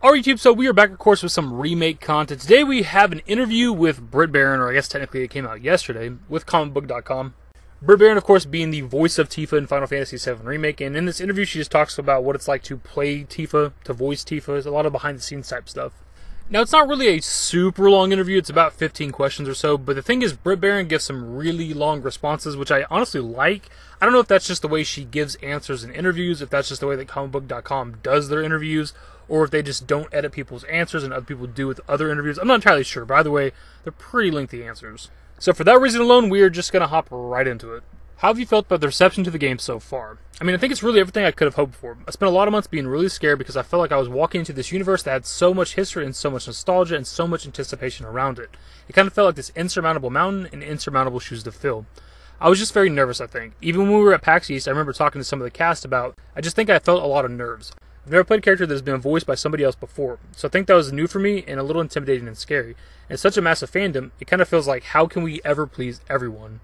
Alright YouTube, so we are back of course with some remake content. Today we have an interview with Britt Baron, or I guess technically it came out yesterday, with comicbook.com. Britt Baron of course being the voice of Tifa in Final Fantasy VII Remake, and in this interview she just talks about what it's like to play Tifa, to voice Tifa. It's a lot of behind the scenes type stuff. Now it's not really a super long interview, it's about 15 questions or so, but the thing is Britt Baron gives some really long responses, which I honestly like. I don't know if that's just the way she gives answers in interviews, if that's just the way that comicbook.com does their interviews, or if they just don't edit people's answers and other people do with other interviews. I'm not entirely sure, but either way, they're pretty lengthy answers. So for that reason alone, we are just going to hop right into it. How have you felt about the reception to the game so far? I mean, I think it's really everything I could have hoped for. I spent a lot of months being really scared because I felt like I was walking into this universe that had so much history and so much nostalgia and so much anticipation around it. It kind of felt like this insurmountable mountain and insurmountable shoes to fill. I was just very nervous, I think. Even when we were at PAX East, I remember talking to some of the cast about, I just think I felt a lot of nerves. I've never played a character that has been voiced by somebody else before, so I think that was new for me and a little intimidating and scary. And it's such a massive fandom, it kind of feels like, how can we ever please everyone?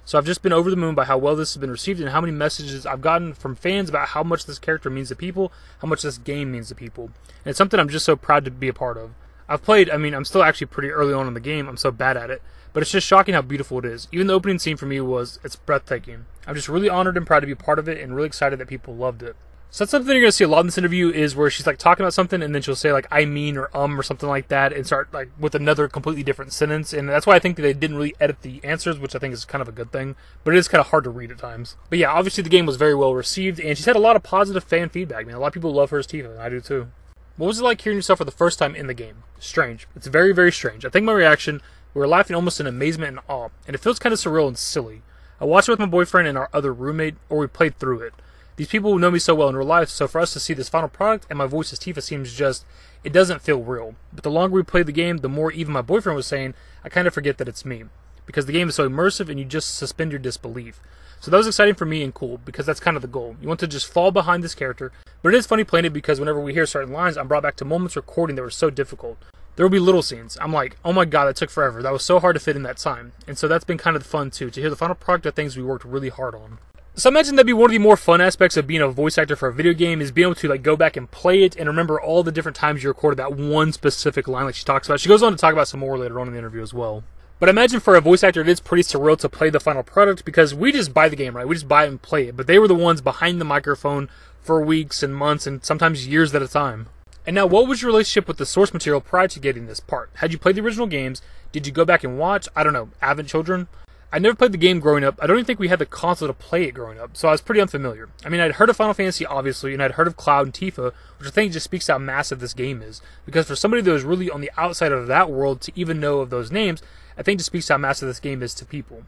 So I've just been over the moon by how well this has been received and how many messages I've gotten from fans about how much this character means to people, how much this game means to people. And it's something I'm just so proud to be a part of. I've played, I'm still actually pretty early on in the game, I'm so bad at it, but it's just shocking how beautiful it is. Even the opening scene for me it's breathtaking. I'm just really honored and proud to be a part of it and really excited that people loved it. So that's something you're going to see a lot in this interview is where she's like talking about something and then she'll say like I mean or something like that and start like with another completely different sentence, and that's why I think that they didn't really edit the answers, which I think is kind of a good thing, but it is kind of hard to read at times. But yeah, obviously the game was very well received and she's had a lot of positive fan feedback, man. A lot of people love her as Tifa, and I do too. What was it like hearing yourself for the first time in the game? Strange. It's very, very strange. I think my reaction, we were laughing almost in amazement and awe, and it feels kind of surreal and silly. I watched it with my boyfriend and our other roommate, or we played through it. These people know me so well in real life, so for us to see this final product and my voice as Tifa seems just, it doesn't feel real. But the longer we play the game, the more even my boyfriend was saying, I kind of forget that it's me. Because the game is so immersive and you just suspend your disbelief. So that was exciting for me and cool, because that's kind of the goal. You want to just fall behind this character, but it is funny playing it because whenever we hear certain lines, I'm brought back to moments recording that were so difficult. There will be little scenes. I'm like, oh my god, that took forever. That was so hard to fit in that time. And so that's been kind of fun too, to hear the final product of things we worked really hard on. So I imagine that'd be one of the more fun aspects of being a voice actor for a video game, is being able to like go back and play it and remember all the different times you recorded that one specific line like she talks about. She goes on to talk about some more later on in the interview as well. But I imagine for a voice actor it is pretty surreal to play the final product because we just buy the game, right? We just buy it and play it. But they were the ones behind the microphone for weeks and months and sometimes years at a time. And now, what was your relationship with the source material prior to getting this part? Had you played the original games? Did you go back and watch, I don't know, Advent Children? I never played the game growing up. I don't even think we had the console to play it growing up, so I was pretty unfamiliar. I mean, I'd heard of Final Fantasy, obviously, and I'd heard of Cloud and Tifa, which I think just speaks to how massive this game is. Because for somebody that was really on the outside of that world to even know of those names, I think just speaks to how massive this game is to people.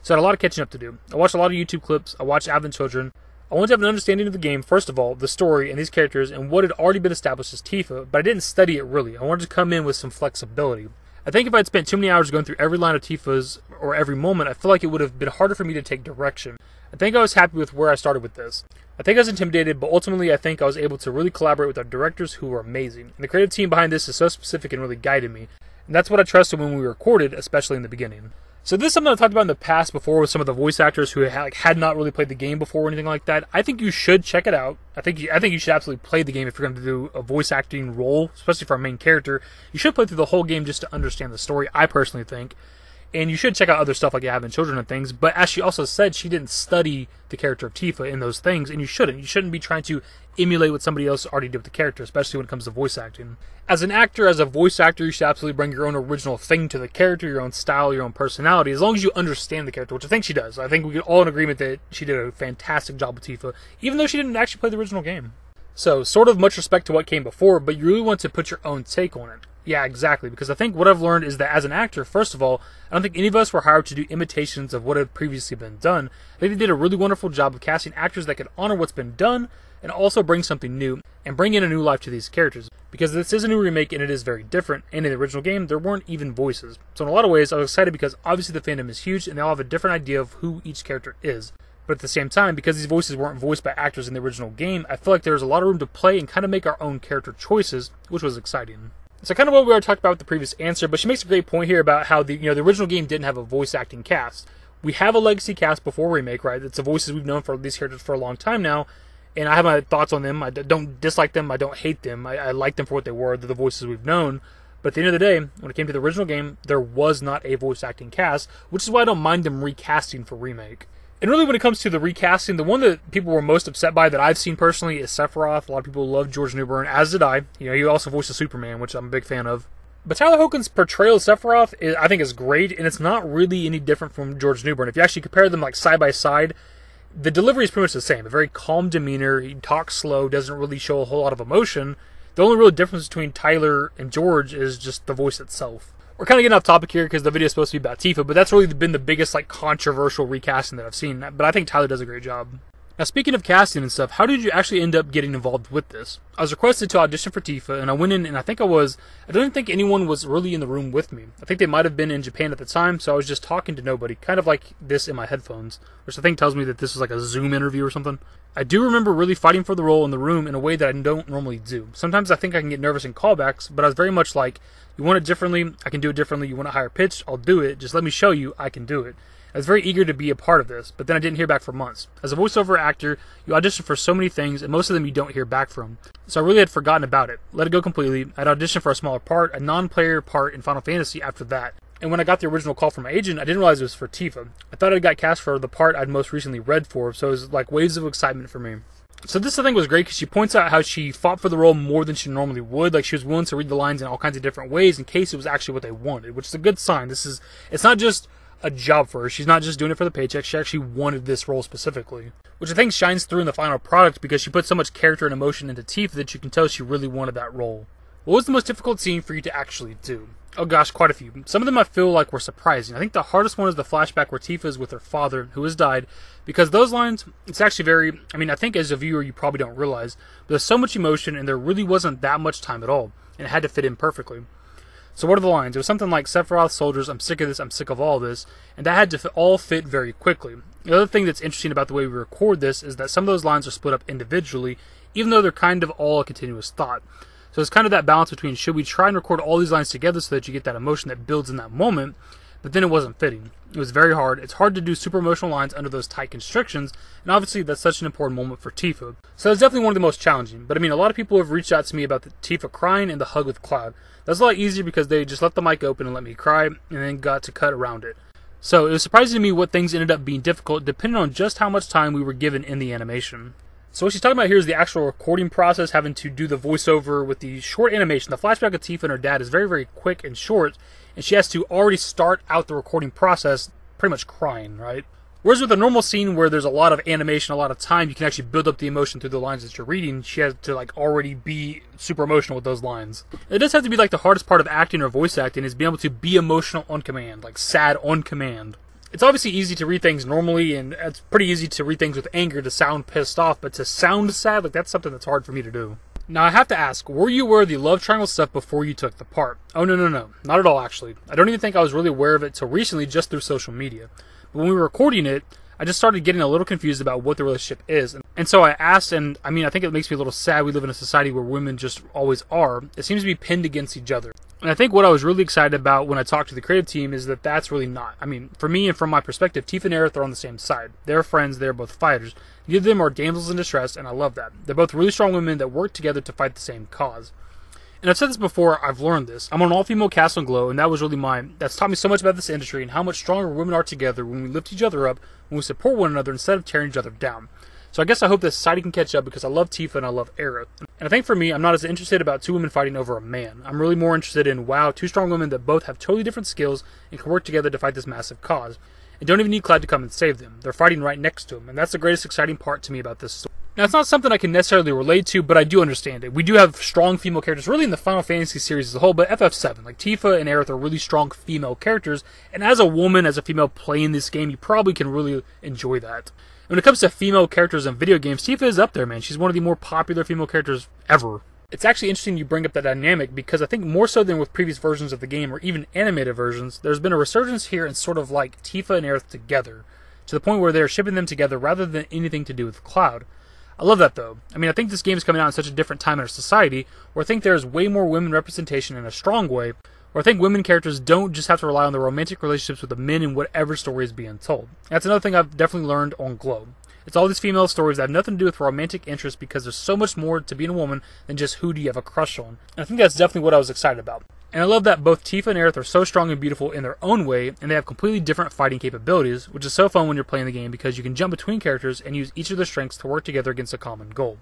So I had a lot of catching up to do. I watched a lot of YouTube clips, I watched Advent Children. I wanted to have an understanding of the game, first of all, the story and these characters, and what had already been established as Tifa, but I didn't study it really. I wanted to come in with some flexibility. I think if I'd spent too many hours going through every line of Tifa's, or every moment, I feel like it would have been harder for me to take direction. I think I was happy with where I started with this. I think I was intimidated, but ultimately I think I was able to really collaborate with our directors who were amazing. And the creative team behind this is so specific and really guided me. And that's what I trusted when we recorded, especially in the beginning. So this is something I've talked about in the past before with some of the voice actors who had not really played the game before or anything like that. I think you should check it out. I think you should absolutely play the game if you're going to do a voice acting role, especially for a main character. You should play through the whole game just to understand the story, I personally think. And you should check out other stuff like Advent Children and things, but as she also said, she didn't study the character of Tifa in those things, and you shouldn't. You shouldn't be trying to emulate what somebody else already did with the character, especially when it comes to voice acting. As an actor, as a voice actor, you should absolutely bring your own original thing to the character, your own style, your own personality, as long as you understand the character, which I think she does. I think we get all in agreement that she did a fantastic job with Tifa, even though she didn't actually play the original game. So, sort of much respect to what came before, but you really want to put your own take on it. Yeah, exactly, because I think what I've learned is that as an actor, first of all, I don't think any of us were hired to do imitations of what had previously been done. I think they did a really wonderful job of casting actors that could honor what's been done and also bring something new and bring in a new life to these characters. Because this is a new remake and it is very different, and in the original game, there weren't even voices. So in a lot of ways, I was excited because obviously the fandom is huge and they all have a different idea of who each character is. But at the same time, because these voices weren't voiced by actors in the original game, I feel like there was a lot of room to play and kind of make our own character choices, which was exciting. So kind of what we already talked about with the previous answer, but she makes a great point here about how the original game didn't have a voice acting cast. We have a legacy cast before Remake, right? It's the voices we've known for these characters for a long time now, And I have my thoughts on them. I don't dislike them. I don't hate them. I like them for what they were. They're the voices we've known. But at the end of the day, when it came to the original game, there was not a voice acting cast, which is why I don't mind them recasting for Remake. And really, when it comes to the recasting, the one that people were most upset by that I've seen personally is Sephiroth. A lot of people love George Newbern, as did I. You know, he also voiced Superman, which I'm a big fan of. But Tyler Hoechlin's portrayal of Sephiroth, I think, is great, and it's not really any different from George Newbern. If you actually compare them like side by side, the delivery is pretty much the same. A very calm demeanor. He talks slow, doesn't really show a whole lot of emotion. The only real difference between Tyler and George is just the voice itself. We're kind of getting off topic here because the video is supposed to be about Tifa, but that's really been the biggest like controversial recasting that I've seen. But I think Tyler does a great job. Now, speaking of casting and stuff, how did you actually end up getting involved with this? I was requested to audition for Tifa, and I went in, and I don't think anyone was really in the room with me. I think they might have been in Japan at the time, so I was just talking to nobody, kind of like this in my headphones, which I think tells me that this was like a Zoom interview or something. I do remember really fighting for the role in the room in a way that I don't normally do. Sometimes I think I can get nervous in callbacks, but I was very much like, you want it differently, I can do it differently. You want a higher pitch, I'll do it. Just let me show you, I can do it. I was very eager to be a part of this, but then I didn't hear back for months. As a voiceover actor, you audition for so many things, and most of them you don't hear back from. So I really had forgotten about it. Let it go completely. I'd auditioned for a smaller part, a non-player part in Final Fantasy after that. And when I got the original call from my agent, I didn't realize it was for Tifa. I thought I got cast for the part I'd most recently read for, so it was like waves of excitement for me. So this, I think, was great because she points out how she fought for the role more than she normally would. Like, she was willing to read the lines in all kinds of different ways in case it was actually what they wanted, which is a good sign. It's not just a job for her. She's not just doing it for the paycheck. She actually wanted this role specifically, which I think shines through in the final product because she put so much character and emotion into Tifa that you can tell she really wanted that role. What was the most difficult scene for you to actually do? Oh gosh, quite a few. Some of them I feel like were surprising. I think the hardest one is the flashback where Tifa is with her father, who has died, because those lines, it's actually very, I think as a viewer you probably don't realize, but there's so much emotion and there really wasn't that much time at all, and it had to fit in perfectly. So what are the lines? It was something like, Sephiroth soldiers, I'm sick of this, I'm sick of all this, and that had to all fit very quickly. The other thing that's interesting about the way we record this is that some of those lines are split up individually, even though they're kind of all a continuous thought. So it's kind of that balance between, should we try and record all these lines together so that you get that emotion that builds in that moment, but then it wasn't fitting. It was very hard. It's hard to do super emotional lines under those tight constrictions, and obviously that's such an important moment for Tifa. So it's definitely one of the most challenging, but a lot of people have reached out to me about the Tifa crying and the hug with Cloud. That's a lot easier because they just left the mic open and let me cry, and then got to cut around it. So it was surprising to me what things ended up being difficult depending on just how much time we were given in the animation. So what she's talking about here is the actual recording process, having to do the voiceover with the short animation. The flashback of Tifa and her dad is very, very quick and short, and she has to already start out the recording process pretty much crying, right? Whereas with a normal scene where there's a lot of animation, a lot of time, you can actually build up the emotion through the lines that you're reading. She has to already be super emotional with those lines. It does have to be the hardest part of acting or voice acting is being able to be emotional on command, sad on command. It's obviously easy to read things normally, and it's pretty easy to read things with anger to sound pissed off, but to sound sad, that's something that's hard for me to do. Now, I have to ask, were you aware of the love triangle stuff before you took the part? Oh, no. Not at all, actually. I don't even think I was really aware of it till recently, just through social media. But when we were recording it, I just started getting a little confused about what the relationship is. And so I asked, and I think it makes me a little sad we live in a society where women just always are. It seems to be pinned against each other. And I think what I was really excited about when I talked to the creative team is that that's really not. For me and from my perspective, Tifa and Aerith are on the same side. They're friends, they're both fighters. Neither of them are damsels in distress, and I love that. They're both really strong women that work together to fight the same cause. And I've said this before, I've learned this. I'm on an all-female cast on Glow, and that was really that's taught me so much about this industry and how much stronger women are together when we lift each other up, when we support one another instead of tearing each other down. So I guess I hope that society can catch up because I love Tifa and I love Aerith. And I think for me, I'm not as interested about two women fighting over a man. I'm really more interested in, wow, two strong women that both have totally different skills and can work together to fight this massive cause. And don't even need Cloud to come and save them. They're fighting right next to him, and that's the greatest exciting part to me about this story. Now, it's not something I can necessarily relate to, but I do understand it. We do have strong female characters, really in the Final Fantasy series as a whole, but FF7, Tifa and Aerith are really strong female characters, and as a woman, as a female playing this game, you probably can really enjoy that. When it comes to female characters in video games, Tifa is up there, man. She's one of the more popular female characters ever. It's actually interesting you bring up that dynamic because I think more so than with previous versions of the game or even animated versions, there's been a resurgence here in sort of Tifa and Aerith together, to the point where they're shipping them together rather than anything to do with Cloud. I love that though. I think this game is coming out in such a different time in our society where I think there's way more women representation in a strong way, where I think women characters don't just have to rely on the romantic relationships with the men in whatever story is being told. That's another thing I've definitely learned on Glow. It's all these female stories that have nothing to do with romantic interest because there's so much more to being a woman than just who do you have a crush on. And I think that's definitely what I was excited about. And I love that both Tifa and Aerith are so strong and beautiful in their own way, and they have completely different fighting capabilities, which is so fun when you're playing the game because you can jump between characters and use each of their strengths to work together against a common goal.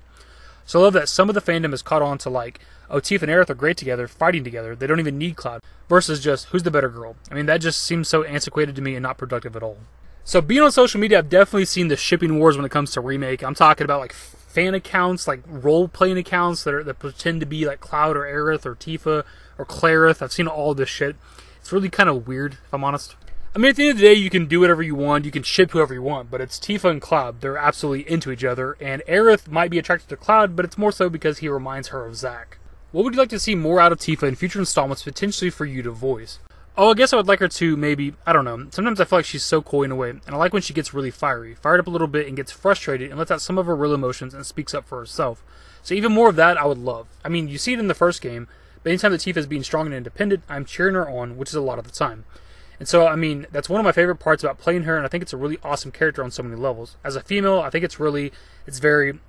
So I love that some of the fandom has caught on to like, oh, Tifa and Aerith are great together, fighting together, they don't even need Cloud, versus just, who's the better girl? I mean, that just seems so antiquated to me and not productive at all. So being on social media, I've definitely seen the shipping wars when it comes to Remake. I'm talking about like fan accounts, like role-playing accounts that pretend to be like Cloud or Aerith or Tifa or Clarith. I've seen all this shit. It's really kind of weird, if I'm honest. I mean, at the end of the day, you can do whatever you want, you can ship whoever you want, but it's Tifa and Cloud. They're absolutely into each other, and Aerith might be attracted to Cloud, but it's more so because he reminds her of Zack. What would you like to see more out of Tifa in future installments, potentially for you to voice? Oh, I guess I would like her to maybe, I don't know, sometimes I feel like she's so coy in a way, and I like when she gets really fired up a little bit and gets frustrated and lets out some of her real emotions and speaks up for herself. So even more of that I would love. I mean, you see it in the first game, but anytime that Tifa is being strong and independent, I'm cheering her on, which is a lot of the time. And so, I mean, that's one of my favorite parts about playing her, and I think it's a really awesome character on so many levels. As a female, I think it's very,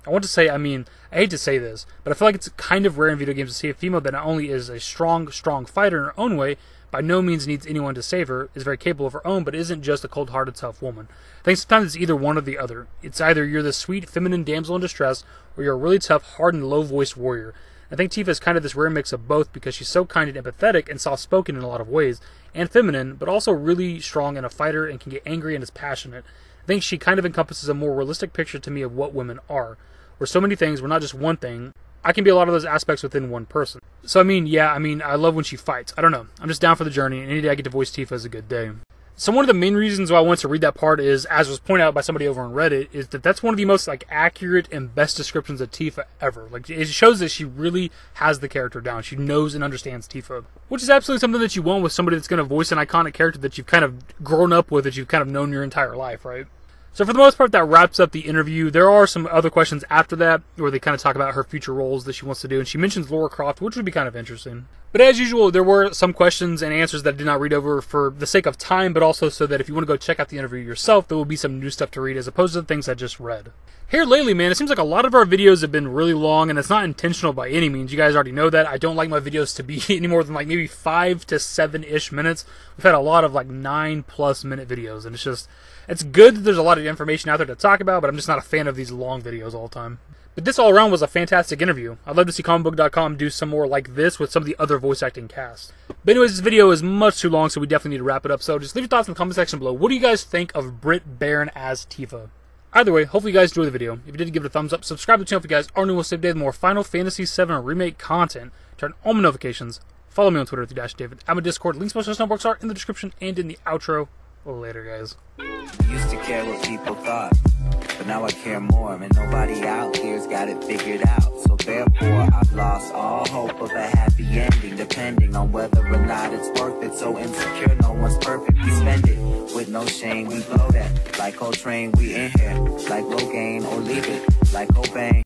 I want to say, I mean, I hate to say this, but I feel like it's kind of rare in video games to see a female that not only is a strong fighter in her own way, by no means needs anyone to save her, is very capable of her own, but isn't just a cold-hearted, tough woman. I think sometimes it's either one or the other. It's either you're the sweet, feminine damsel in distress, or you're a really tough, hardened, low-voiced warrior. I think Tifa is kind of this rare mix of both because she's so kind and empathetic and soft-spoken in a lot of ways, and feminine, but also really strong and a fighter and can get angry and is passionate. I think she kind of encompasses a more realistic picture to me of what women are, where so many things were not just one thing. I can be a lot of those aspects within one person. So I mean, yeah, I love when she fights. I don't know. I'm just down for the journey, and any day I get to voice Tifa is a good day. So one of the main reasons why I wanted to read that part is, as was pointed out by somebody over on Reddit, is that that's one of the most like accurate and best descriptions of Tifa ever. Like, it shows that she really has the character down. She knows and understands Tifa, which is absolutely something that you want with somebody that's going to voice an iconic character that you've kind of grown up with, that you've kind of known your entire life, right? So for the most part, that wraps up the interview. There are some other questions after that where they kind of talk about her future roles that she wants to do, and she mentions Lara Croft, which would be kind of interesting. But as usual, there were some questions and answers that I did not read over for the sake of time, but also so that if you want to go check out the interview yourself, there will be some new stuff to read as opposed to the things I just read. Here lately, man, it seems like a lot of our videos have been really long, and it's not intentional by any means. You guys already know that. I don't like my videos to be any more than like maybe 5 to 7-ish minutes. We've had a lot of like 9+ minute videos, and it's good that there's a lot of information out there to talk about, but I'm just not a fan of these long videos all the time. But this all around was a fantastic interview. I'd love to see comicbook.com do some more like this with some of the other voice acting casts. But anyways, this video is much too long, so we definitely need to wrap it up. So just leave your thoughts in the comment section below. What do you guys think of Britt Baron as Tifa? Either way, hopefully you guys enjoyed the video. If you did, give it a thumbs up. Subscribe to the channel if you guys are new. We'll save daily more Final Fantasy VII Remake content. Turn on my notifications. Follow me on Twitter at @David. I'm a Discord. Links to most social networks are in the description and in the outro. Later, guys. Used to care what people thought, but now I care more, and nobody out here's got it figured out. So therefore, I've lost all hope of a happy ending, depending on whether or not it's worth it. So insecure, no one's perfect. We spend it with no shame. We blow that like Coltrane. We in here like Rogaine, or leave it like Cobain.